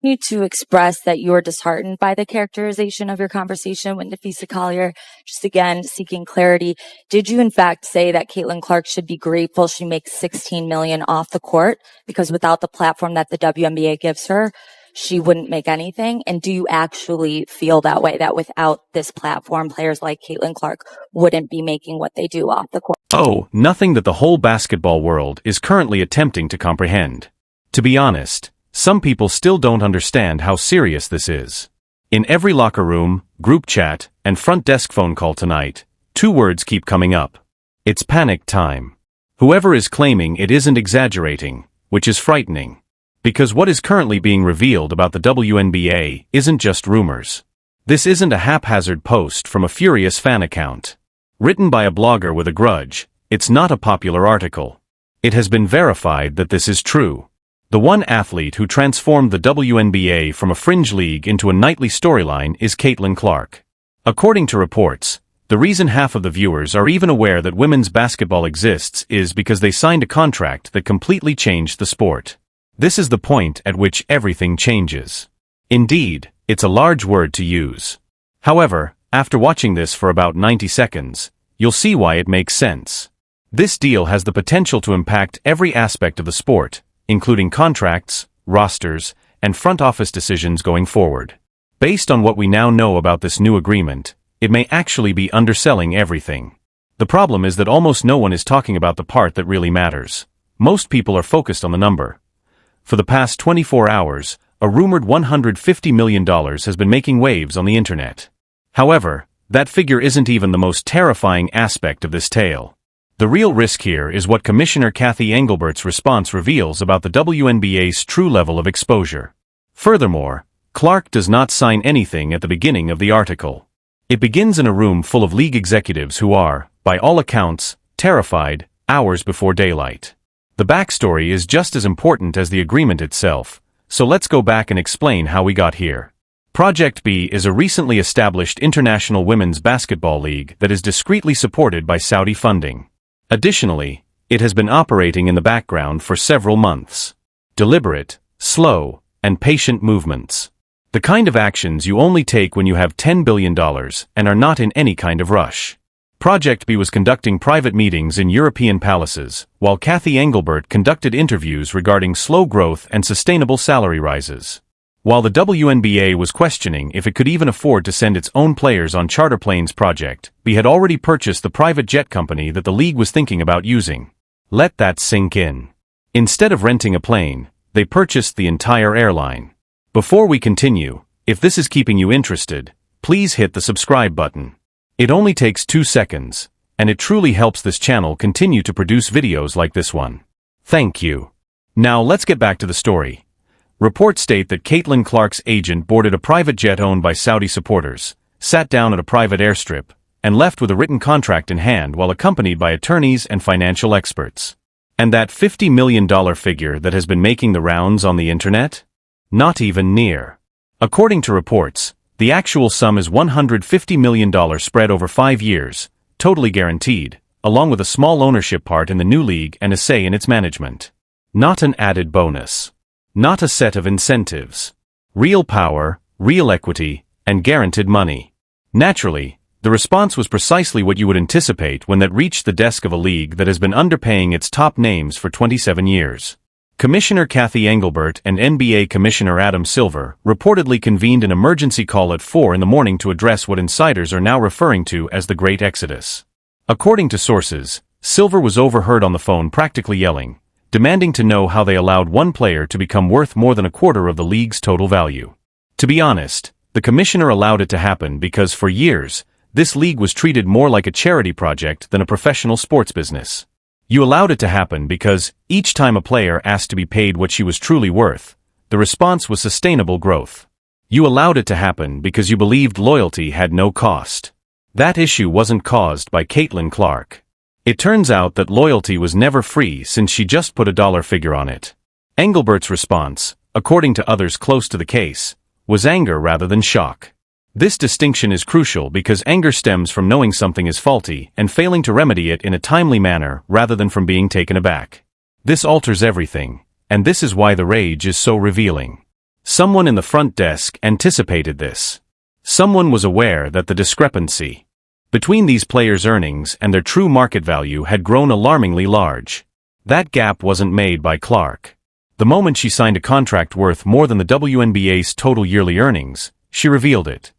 You to express that you are disheartened by the characterization of your conversation with Nafisa Collier. Just again, seeking clarity. Did you in fact say that Caitlin Clark should be grateful she makes $16 million off the court because without the platform that the WNBA gives her, she wouldn't make anything? And do you actually feel that way, that without this platform, players like Caitlin Clark wouldn't be making what they do off the court? Oh, nothing that the whole basketball world is currently attempting to comprehend. To be honest, some people still don't understand how serious this is. In every locker room, group chat, and front desk phone call tonight, two words keep coming up. It's panic time. Whoever is claiming it isn't exaggerating, which is frightening. Because what is currently being revealed about the WNBA isn't just rumors. This isn't a haphazard post from a furious fan account. Written by a blogger with a grudge, it's not a popular article. It has been verified that this is true. The one athlete who transformed the WNBA from a fringe league into a nightly storyline is Caitlin Clark. According to reports, the reason half of the viewers are even aware that women's basketball exists is because they signed a contract that completely changed the sport. This is the point at which everything changes. Indeed, it's a large word to use. However, after watching this for about 90 seconds, you'll see why it makes sense. This deal has the potential to impact every aspect of the sport, including contracts, rosters, and front office decisions going forward. Based on what we now know about this new agreement, it may actually be underselling everything. The problem is that almost no one is talking about the part that really matters. Most people are focused on the number. For the past 24 hours, a rumored $150 million has been making waves on the internet. However, that figure isn't even the most terrifying aspect of this tale. The real risk here is what Commissioner Cathy Engelbert's response reveals about the WNBA's true level of exposure. Furthermore, Clark does not sign anything at the beginning of the article. It begins in a room full of league executives who are, by all accounts, terrified, hours before daylight. The backstory is just as important as the agreement itself, so let's go back and explain how we got here. Project B is a recently established international women's basketball league that is discreetly supported by Saudi funding. Additionally, it has been operating in the background for several months. Deliberate, slow, and patient movements. The kind of actions you only take when you have $10 billion and are not in any kind of rush. Project B was conducting private meetings in European palaces, while Cathy Engelbert conducted interviews regarding slow growth and sustainable salary rises. While the WNBA was questioning if it could even afford to send its own players on charter planes, Project B had already purchased the private jet company that the league was thinking about using. Let that sink in. Instead of renting a plane, they purchased the entire airline. Before we continue, if this is keeping you interested, please hit the subscribe button. It only takes 2 seconds, and it truly helps this channel continue to produce videos like this one. Thank you. Now let's get back to the story. Reports state that Caitlin Clark's agent boarded a private jet owned by Saudi supporters, sat down at a private airstrip, and left with a written contract in hand while accompanied by attorneys and financial experts. And that $50 million figure that has been making the rounds on the internet? Not even near. According to reports, the actual sum is $150 million spread over 5 years, totally guaranteed, along with a small ownership part in the new league and a say in its management. Not an added bonus. Not a set of incentives. Real power, real equity, and guaranteed money. Naturally, the response was precisely what you would anticipate when that reached the desk of a league that has been underpaying its top names for 27 years. Commissioner Cathy Engelbert and NBA Commissioner Adam Silver reportedly convened an emergency call at 4 in the morning to address what insiders are now referring to as the Great Exodus. According to sources, Silver was overheard on the phone practically yelling, demanding to know how they allowed one player to become worth more than a quarter of the league's total value. To be honest, the commissioner allowed it to happen because for years, this league was treated more like a charity project than a professional sports business. You allowed it to happen because, each time a player asked to be paid what she was truly worth, the response was sustainable growth. You allowed it to happen because you believed loyalty had no cost. That issue wasn't caused by Caitlin Clark. It turns out that loyalty was never free since she just put a dollar figure on it. Engelbert's response, according to others close to the case, was anger rather than shock. This distinction is crucial because anger stems from knowing something is faulty and failing to remedy it in a timely manner rather than from being taken aback. This alters everything, and this is why the rage is so revealing. Someone in the front desk anticipated this. Someone was aware that the discrepancy between these players' earnings and their true market value had grown alarmingly large. That gap wasn't made by Clark. The moment she signed a contract worth more than the WNBA's total yearly earnings, she revealed it.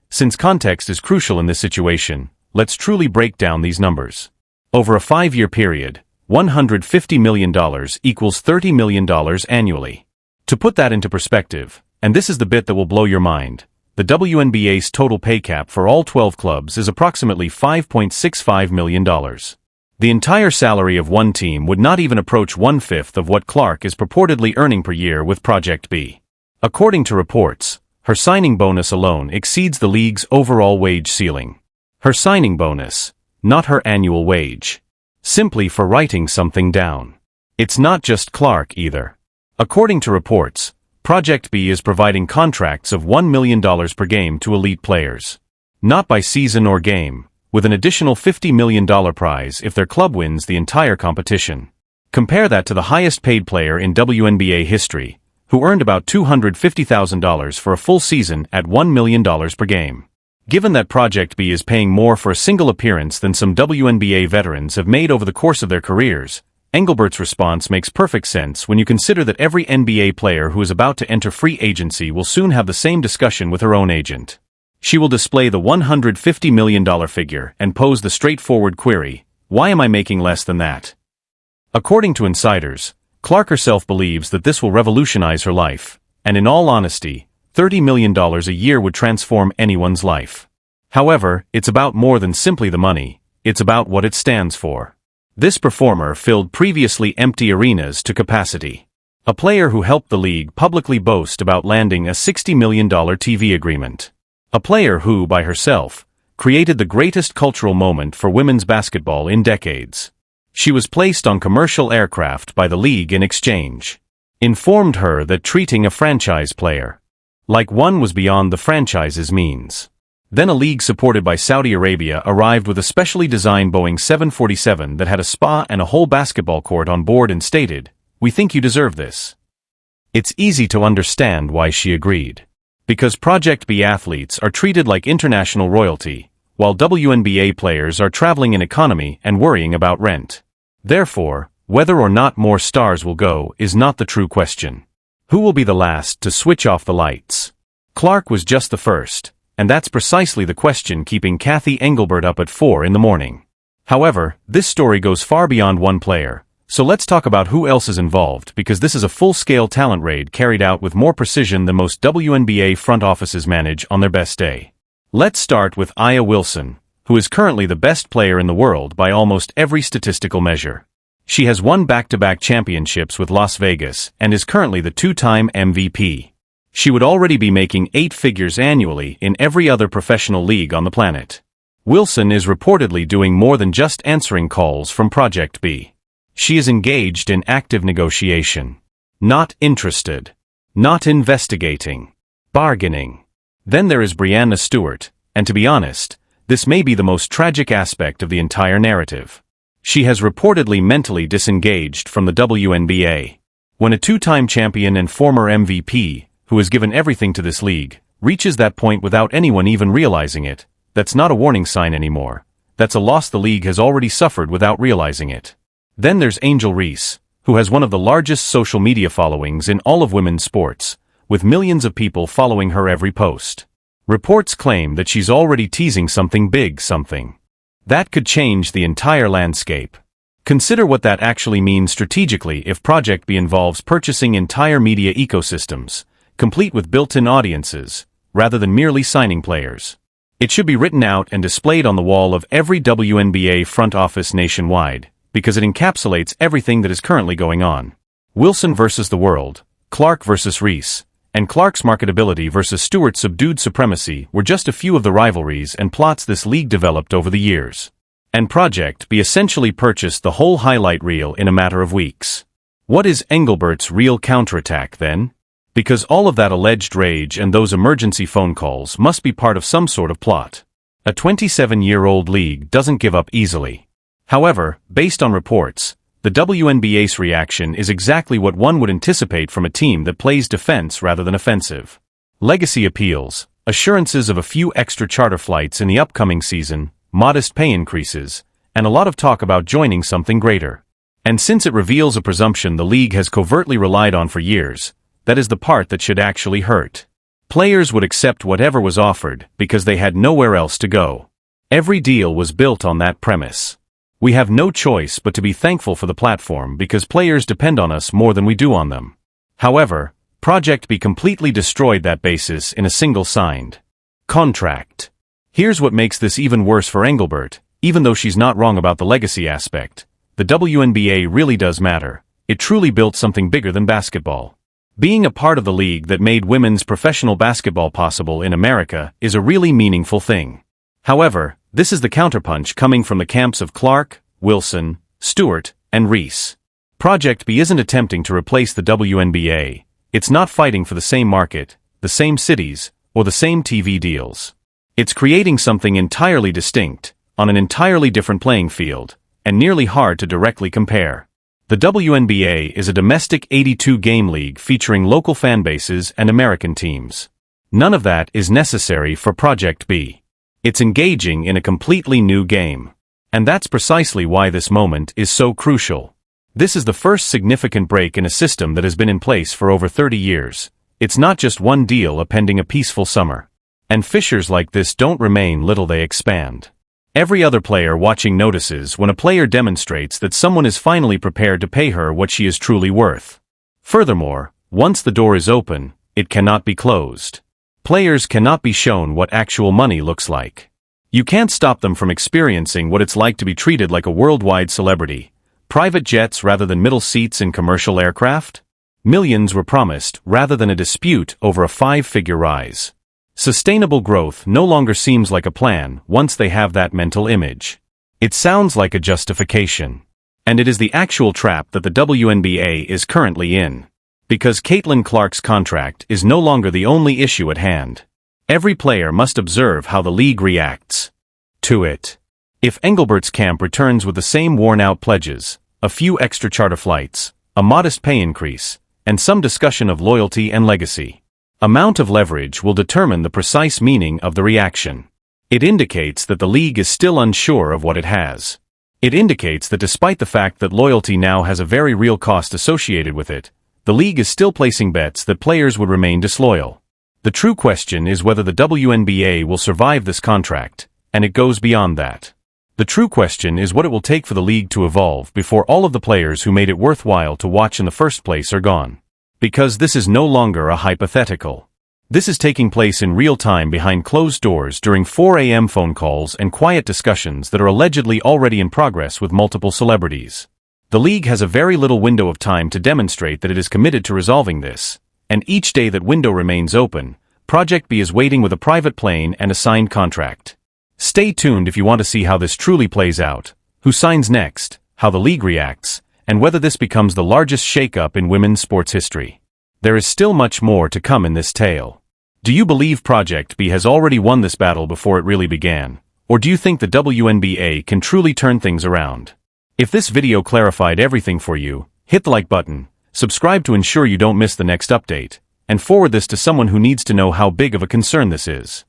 Since context is crucial in this situation, let's truly break down these numbers. Over a 5-year period, $150 million equals $30 million annually. To put that into perspective, and this is the bit that will blow your mind, the WNBA's total pay cap for all 12 clubs is approximately $5.65 million. The entire salary of one team would not even approach 1/5 of what Clark is purportedly earning per year with Project B. According to reports, her signing bonus alone exceeds the league's overall wage ceiling. Her signing bonus, not her annual wage. Simply for writing something down. It's not just Clark either. According to reports, Project B is providing contracts of $1 million per game to elite players. Not by season or game, with an additional $50 million prize if their club wins the entire competition. Compare that to the highest paid player in WNBA history, who earned about $250,000 for a full season at $1 million per game. Given that Project B is paying more for a single appearance than some WNBA veterans have made over the course of their careers, Engelbert's response makes perfect sense when you consider that every NBA player who is about to enter free agency will soon have the same discussion with her own agent. She will display the $150 million figure and pose the straightforward query, why am I making less than that? According to insiders, Clark herself believes that this will revolutionize her life, and in all honesty, $30 million a year would transform anyone's life. However, it's about more than simply the money, it's about what it stands for. This performer filled previously empty arenas to capacity. A player who helped the league publicly boast about landing a $60 million TV agreement. A player who, by herself, created the greatest cultural moment for women's basketball in decades. She was placed on commercial aircraft by the league in exchange. Informed her that treating a franchise player like one was beyond the franchise's means. Then a league supported by Saudi Arabia arrived with a specially designed Boeing 747 that had a spa and a whole basketball court on board and stated, "We think you deserve this." It's easy to understand why she agreed. Because Project B athletes are treated like international royalty, while WNBA players are traveling in economy and worrying about rent. Therefore, whether or not more stars will go is not the true question. Who will be the last to switch off the lights? Clark was just the first, and that's precisely the question keeping Cathy Engelbert up at 4 in the morning. However, this story goes far beyond one player, so let's talk about who else is involved because this is a full-scale talent raid carried out with more precision than most WNBA front offices manage on their best day. Let's start with A'ja Wilson, who is currently the best player in the world by almost every statistical measure. She has won back-to-back championships with Las Vegas and is currently the 2-time MVP. She would already be making 8 figures annually in every other professional league on the planet. Wilson is reportedly doing more than just answering calls from Project B. She is engaged in active negotiation. Not interested. Not investigating. Bargaining. Then there is Breanna Stewart, and to be honest, this may be the most tragic aspect of the entire narrative. She has reportedly mentally disengaged from the WNBA. When a 2-time champion and former MVP, who has given everything to this league, reaches that point without anyone even realizing it, that's not a warning sign anymore. That's a loss the league has already suffered without realizing it. Then there's Angel Reese, who has one of the largest social media followings in all of women's sports, with millions of people following her every post. Reports claim that she's already teasing something big. That could change the entire landscape. Consider what that actually means strategically if Project B involves purchasing entire media ecosystems, complete with built-in audiences, rather than merely signing players. It should be written out and displayed on the wall of every WNBA front office nationwide, because it encapsulates everything that is currently going on. Wilson versus the world, Clark versus Reese, and Clark's marketability versus Stewart's subdued supremacy were just a few of the rivalries and plots this league developed over the years. And Project B essentially purchased the whole highlight reel in a matter of weeks. What is Engelbert's real counterattack then? Because all of that alleged rage and those emergency phone calls must be part of some sort of plot. A 27-year-old league doesn't give up easily. However, based on reports, The WNBA's reaction is exactly what one would anticipate from a team that plays defense rather than offensive. Legacy appeals, assurances of a few extra charter flights in the upcoming season, modest pay increases, and a lot of talk about joining something greater. And since it reveals a presumption the league has covertly relied on for years, that is the part that should actually hurt. Players would accept whatever was offered because they had nowhere else to go. Every deal was built on that premise. We have no choice but to be thankful for the platform because players depend on us more than we do on them. However, Project B completely destroyed that basis in a single signed contract. Here's what makes this even worse for Engelbert. Even though she's not wrong about the legacy aspect, the WNBA really does matter. It truly built something bigger than basketball. Being a part of the league that made women's professional basketball possible in America is a really meaningful thing. However, this is the counterpunch coming from the camps of Clark, Wilson, Stewart, and Reese. Project B isn't attempting to replace the WNBA. It's not fighting for the same market, the same cities, or the same TV deals. It's creating something entirely distinct, on an entirely different playing field, and nearly hard to directly compare. The WNBA is a domestic 82-game league featuring local fan bases and American teams. None of that is necessary for Project B. It's engaging in a completely new game. And that's precisely why this moment is so crucial. This is the first significant break in a system that has been in place for over 30 years. It's not just one deal appending a peaceful summer. And fissures like this don't remain little they expand. Every other player watching notices when a player demonstrates that someone is finally prepared to pay her what she is truly worth. Furthermore, once the door is open, it cannot be closed. Players cannot be shown what actual money looks like. You can't stop them from experiencing what it's like to be treated like a worldwide celebrity. Private jets rather than middle seats in commercial aircraft? Millions were promised rather than a dispute over a 5-figure rise. Sustainable growth no longer seems like a plan once they have that mental image. It sounds like a justification. And it is the actual trap that the WNBA is currently in. Because Caitlin Clark's contract is no longer the only issue at hand. Every player must observe how the league reacts to it. If Engelbert's camp returns with the same worn-out pledges, a few extra charter flights, a modest pay increase, and some discussion of loyalty and legacy, amount of leverage will determine the precise meaning of the reaction. It indicates that the league is still unsure of what it has. It indicates that despite the fact that loyalty now has a very real cost associated with it, the league is still placing bets that players would remain disloyal. The true question is whether the WNBA will survive this contract, and it goes beyond that. The true question is what it will take for the league to evolve before all of the players who made it worthwhile to watch in the first place are gone. Because this is no longer a hypothetical. This is taking place in real time behind closed doors during 4 a.m. phone calls and quiet discussions that are allegedly already in progress with multiple celebrities. The league has a very little window of time to demonstrate that it is committed to resolving this, and each day that window remains open, Project B is waiting with a private plane and a signed contract. Stay tuned if you want to see how this truly plays out, who signs next, how the league reacts, and whether this becomes the largest shakeup in women's sports history. There is still much more to come in this tale. Do you believe Project B has already won this battle before it really began? Or do you think the WNBA can truly turn things around? If this video clarified everything for you, hit the like button, subscribe to ensure you don't miss the next update, and forward this to someone who needs to know how big of a concern this is.